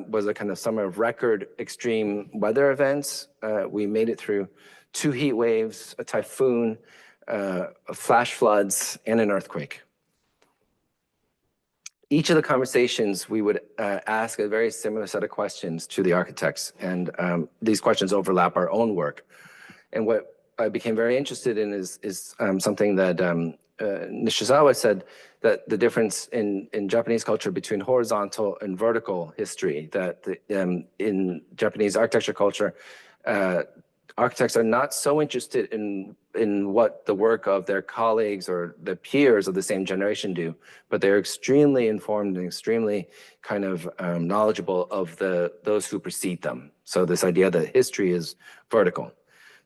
was a kind of summer of record extreme weather events. We made it through 2 heat waves, a typhoon, flash floods, and an earthquake. Each of the conversations, we would ask a very similar set of questions to the architects, and these questions overlap our own work. And what I became very interested in is something that Nishizawa said, that the difference in Japanese culture between horizontal and vertical history, that in Japanese architecture culture, architects are not so interested in what the work of their colleagues or the peers of the same generation do, but they're extremely informed and extremely kind of knowledgeable of those who precede them. So this idea that history is vertical.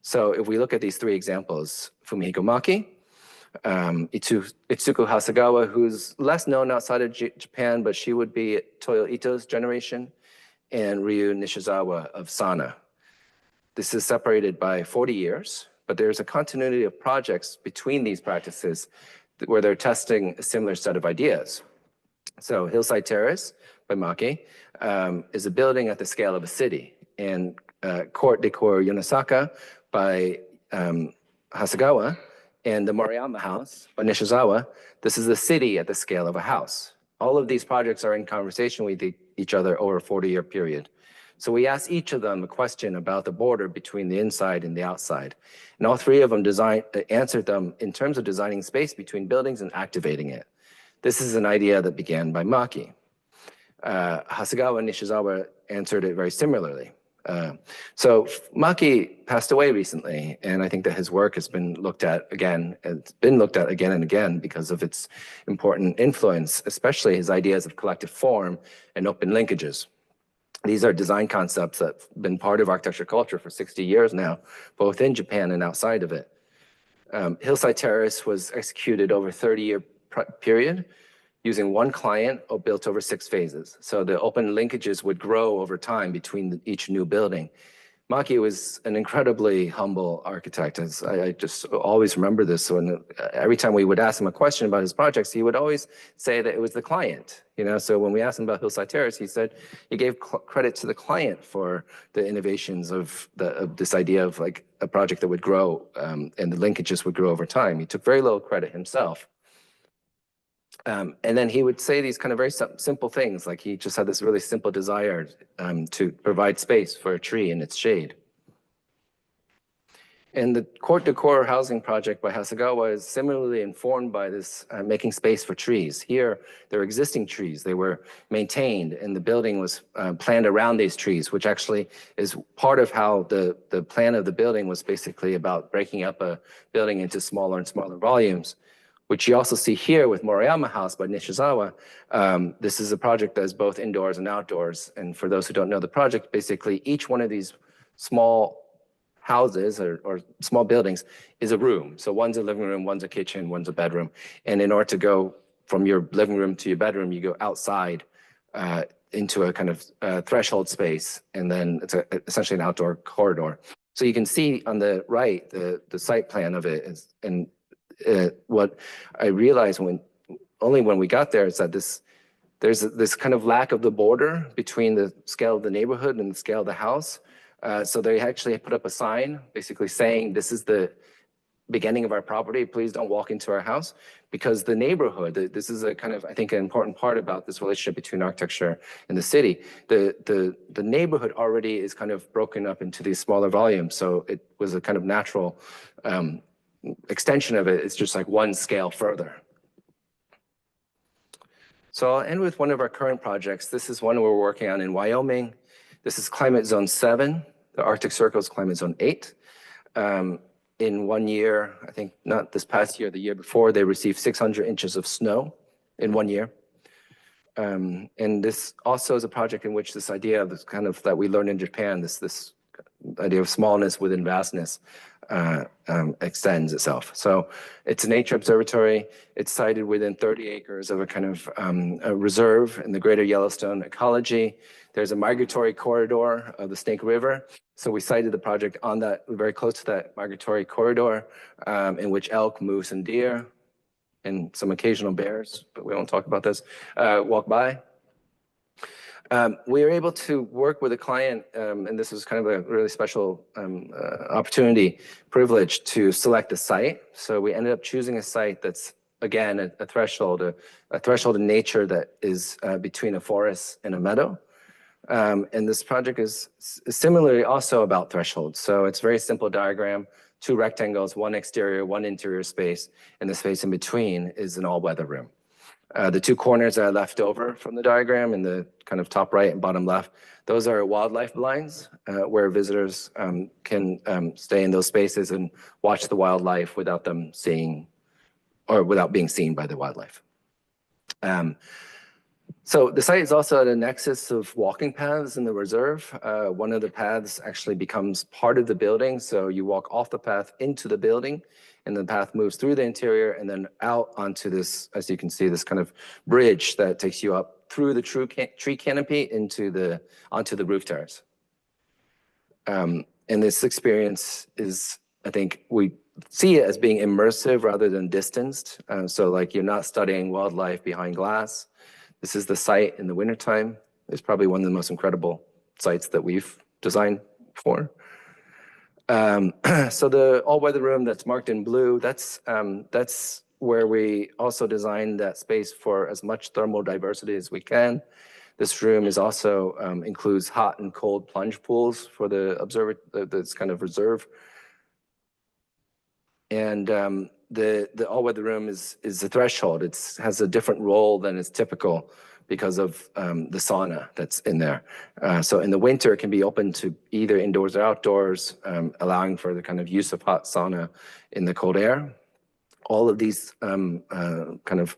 So if we look at these 3 examples, Fumihiko Maki, Itsuko Hasegawa, who's less known outside of Japan, but she would be Toyo Ito's generation, and Ryu Nishizawa of Sana. This is separated by 40 years, but there's a continuity of projects between these practices where they're testing a similar set of ideas. So Hillside Terrace by Maki is a building at the scale of a city, and Court Decor Yonesaka by Hasegawa, and the Moriyama House by Nishizawa, this is a city at the scale of a house. All of these projects are in conversation with each other over a 40-year period. So we asked each of them a question about the border between the inside and the outside. And all 3 of them answered them in terms of designing space between buildings and activating it. This is an idea that began by Maki. Hasegawa and Nishizawa answered it very similarly. So Maki passed away recently, and I think that his work has been looked at again. It's been looked at again and again because of its important influence, especially his ideas of collective form and open linkages. These are design concepts that have been part of architecture culture for 60 years now, both in Japan and outside of it. Hillside Terrace was executed over a 30-year period using 1 client built over 6 phases. So the open linkages would grow over time between each new building. Maki was an incredibly humble architect. I just always remember this. So every time we would ask him a question about his projects, he would always say that it was the client. So when we asked him about Hillside Terrace, he said he gave credit to the client for the innovations of this idea of like a project that would grow and the linkages would grow over time. He took very little credit himself. And then he would say these kind of very simple things, like he just had this really simple desire to provide space for a tree in its shade. And the court decor housing project by Hasegawa is similarly informed by this making space for trees. Here, there are existing trees. They were maintained, and the building was planned around these trees, which actually is part of how the plan of the building was basically about breaking up a building into smaller and smaller volumes, which you also see here with Moriyama House by Nishizawa. This is a project that is both indoors and outdoors. And for those who don't know the project, basically each one of these small houses or small buildings is a room. So one's a living room, one's a kitchen, one's a bedroom. And in order to go from your living room to your bedroom, you go outside into a kind of threshold space, and then it's essentially an outdoor corridor. So you can see on the right, the site plan of it is, and what I realized only when we got there is that there's this kind of lack of the border between the scale of the neighborhood and the scale of the house. So they actually put up a sign basically saying, this is the beginning of our property, please don't walk into our house, because the neighborhood, this is a kind of, I think, an important part about this relationship between architecture and the city. The neighborhood already is kind of broken up into these smaller volumes. So it was a kind of natural extension of it. It's just like one scale further. So I'll end with one of our current projects. This is one we're working on in Wyoming. This is Climate Zone 7. The Arctic Circle is Climate Zone 8. In 1 year, I think not this past year, the year before, they received 600 inches of snow in 1 year. And this also is a project in which this idea of this kind of that we learned in Japan, this idea of smallness within vastness extends itself. So it's a nature observatory. It's sited within 30 acres of a kind of a reserve in the greater Yellowstone ecology. There's a migratory corridor of the Snake River. So we sited the project on that, very close to that migratory corridor, in which elk, moose, and deer, and some occasional bears, but we won't talk about this, walk by. We were able to work with a client, and this was kind of a really special opportunity, privilege to select a site. So we ended up choosing a site that's, again, a threshold in nature that is between a forest and a meadow. And this project is similarly also about thresholds. So it's a very simple diagram, 2 rectangles, 1 exterior, 1 interior space, and the space in between is an all-weather room. The 2 corners that are left over from the diagram in the kind of top right and bottom left, those are wildlife blinds where visitors can stay in those spaces and watch the wildlife without them seeing or without being seen by the wildlife. So the site is also at a nexus of walking paths in the reserve. One of the paths actually becomes part of the building. So you walk off the path into the building, and the path moves through the interior and then out onto this, as you can see, this kind of bridge that takes you up through the tree canopy onto the roof terrace. And this experience is, I think, we see it as being immersive rather than distanced. So like you're not studying wildlife behind glass. This is the site in the wintertime. It's probably one of the most incredible sites that we've designed for. So the all-weather room that's marked in blue, that's where we also designed that space for as much thermal diversity as we can. This room is also includes hot and cold plunge pools for the this kind of reserve. And the all-weather room is the threshold. It has a different role than is typical because of the sauna that's in there. So in the winter, it can be open to either indoors or outdoors, allowing for the kind of use of hot sauna in the cold air. All of these kind of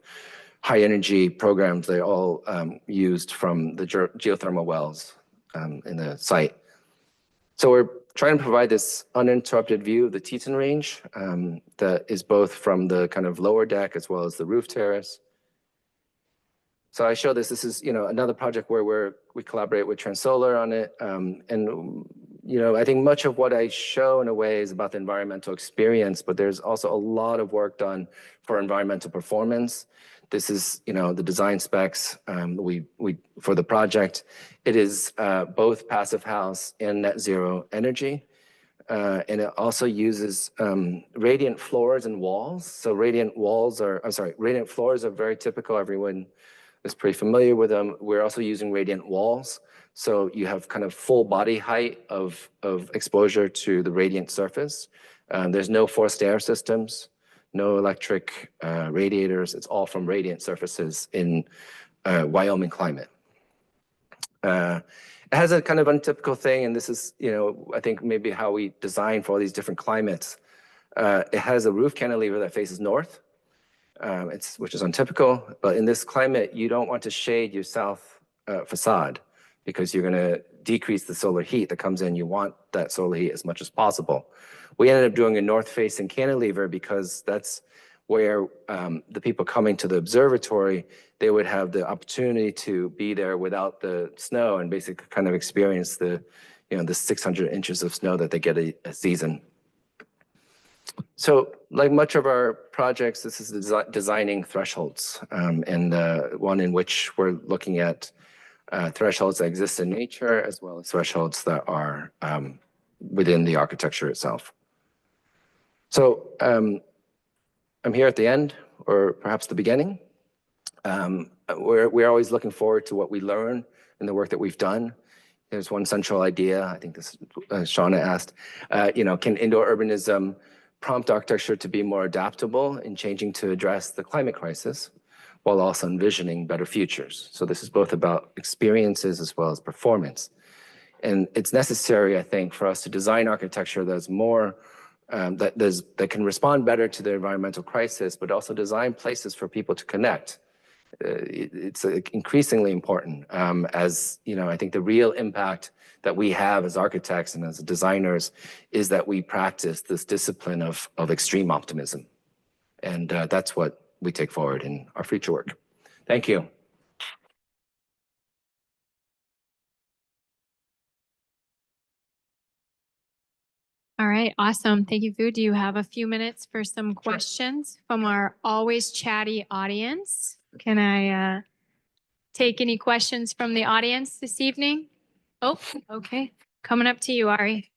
high energy programs, they all used from the geothermal wells in the site. So we're trying to provide this uninterrupted view of the Teton Range that is both from the kind of lower deck as well as the roof terrace. So I show this. This is, another project where we collaborate with Transolar on it. And, I think much of what I show in a way is about the environmental experience, but there's also a lot of work done for environmental performance. This is, the design specs for the project. It is both passive house and net zero energy. And it also uses radiant floors and walls. So radiant floors are very typical. Everyone is pretty familiar with them. We're also using radiant walls. So you have kind of full body height of exposure to the radiant surface. There's no forced air systems, no electric radiators. It's all from radiant surfaces in Wyoming climate. It has a kind of untypical thing, and this is, I think maybe how we design for all these different climates. It has a roof cantilever that faces north, which is untypical, but in this climate, you don't want to shade your south facade because you're going to decrease the solar heat that comes in. You want that solar heat as much as possible. We ended up doing a north-facing cantilever because that's where the people coming to the observatory, they would have the opportunity to be there without the snow and basically kind of experience the 600 inches of snow that they get a season. So like much of our projects, this is designing thresholds, and one in which we're looking at thresholds that exist in nature as well as thresholds that are within the architecture itself. So I'm here at the end, or perhaps the beginning. We're always looking forward to what we learn in the work that we've done. There's one central idea, I think this Shauna asked, can indoor urbanism prompt architecture to be more adaptable in changing to address the climate crisis while also envisioning better futures? So this is both about experiences as well as performance. And it's necessary, I think, for us to design architecture that's more that can respond better to the environmental crisis, but also design places for people to connect. It's increasingly important as, I think the real impact that we have as architects and as designers is that we practice this discipline of extreme optimism. And that's what we take forward in our future work. Thank you. All right, awesome. Thank you, Fu. Do you have a few minutes for some questions from our always chatty audience? Can I take any questions from the audience this evening? Oh, okay. Coming up to you, Ari.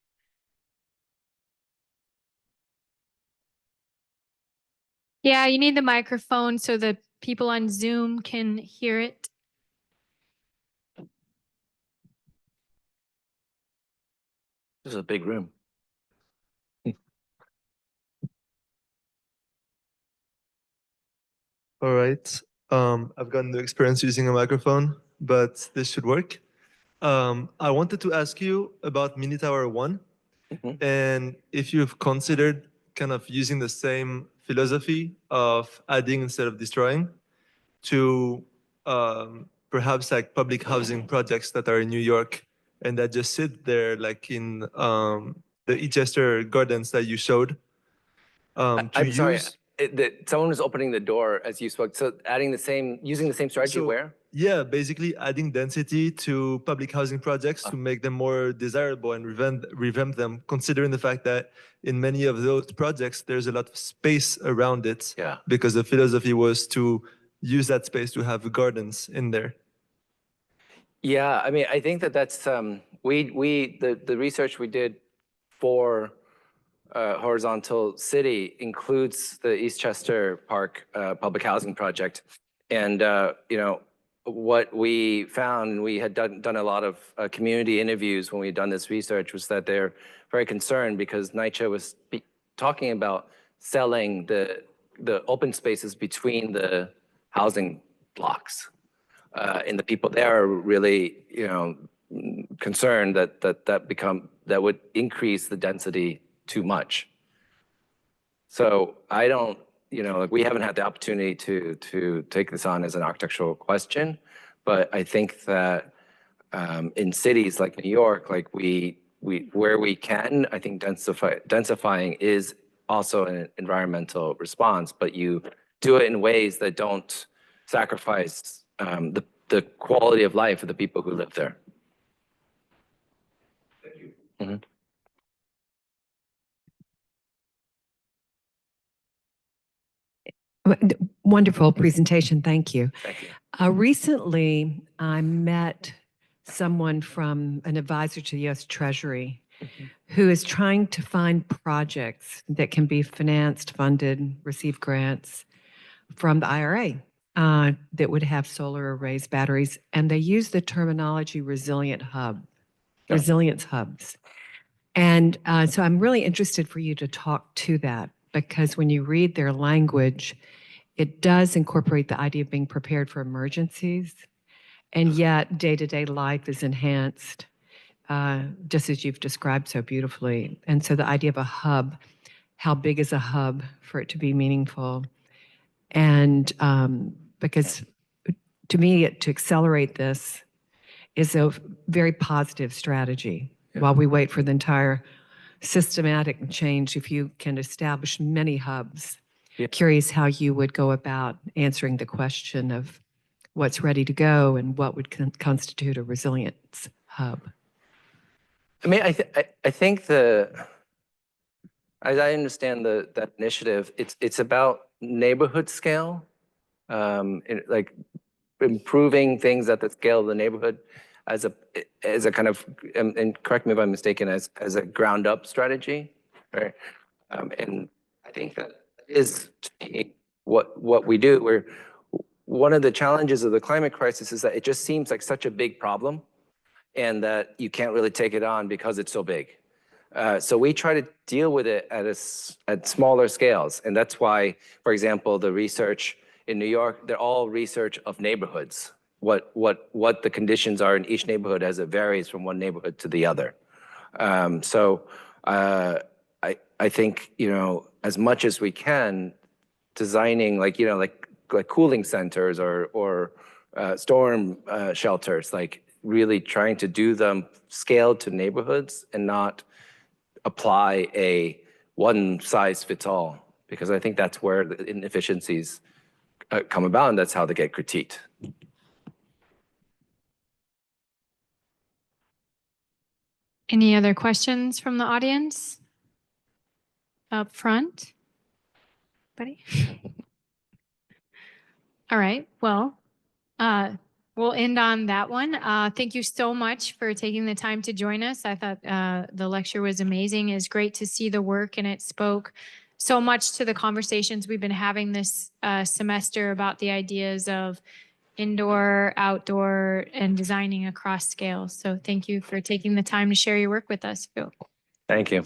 Yeah, you need the microphone so the people on Zoom can hear it. This is a big room. All right. I've got no experience using a microphone, but this should work. I wanted to ask you about Mini Tower 1, and if you've considered kind of using the same philosophy of adding instead of destroying to perhaps like public housing projects that are in New York and that just sit there like in the Eastchester Gardens that you showed. I'm sorry. Someone was opening the door as you spoke. So using the same strategy where? Yeah, basically adding density to public housing projects to make them more desirable and revamp them, considering the fact that in many of those projects, there's a lot of space around it. Yeah. Because the philosophy was to use that space to have gardens in there. Yeah, I mean, I think that's the research we did for Horizontal City includes the Eastchester Park public housing project. And, what we found, and we had done a lot of community interviews when we had done this research, was that they're very concerned because NYCHA was talking about selling the open spaces between the housing blocks. And the people there are really, concerned that would increase the density too much. So I don't, we haven't had the opportunity to take this on as an architectural question, but I think that in cities like New York, like where we can, I think densifying is also an environmental response, but you do it in ways that don't sacrifice the quality of life of the people who live there. Thank you. Mm-hmm. Wonderful presentation. Thank you. Thank you. Recently, I met someone from an advisor to the U.S. Treasury who is trying to find projects that can be financed, funded, receive grants from the IRA that would have solar arrays, batteries, and they use the terminology resilience hubs. And so I'm really interested for you to talk to that, because when you read their language, it does incorporate the idea of being prepared for emergencies, and yet day-to-day life is enhanced, just as you've described so beautifully. And so the idea of a hub, how big is a hub for it to be meaningful? And because to me, to accelerate this is a very positive strategy. While we wait for the entire systematic change, if you can establish many hubs, curious how you would go about answering the question of what's ready to go and what would constitute a resilience hub. I mean, I think as I understand that initiative, it's about neighborhood scale, like improving things at the scale of the neighborhood as a kind of, and correct me if I'm mistaken, as a ground up strategy, right? And I think that is what we do. Where one of the challenges of the climate crisis is that it just seems like such a big problem, and that you can't really take it on because it's so big. So we try to deal with it at smaller scales, and that's why, for example, the research in New York, they're all research of neighborhoods. What the conditions are in each neighborhood as it varies from one neighborhood to the other. I think, as much as we can, designing like cooling centers or storm shelters, like really trying to do them scaled to neighborhoods and not apply a one size fits all, because I think that's where the inefficiencies come about, and that's how they get critiqued. Any other questions from the audience? Up front? Buddy? All right, well, we'll end on that one. Thank you so much for taking the time to join us. I thought the lecture was amazing. It's great to see the work, and it spoke so much to the conversations we've been having this semester about the ideas of indoor, outdoor, and designing across scales. So thank you for taking the time to share your work with us, Phil. Thank you.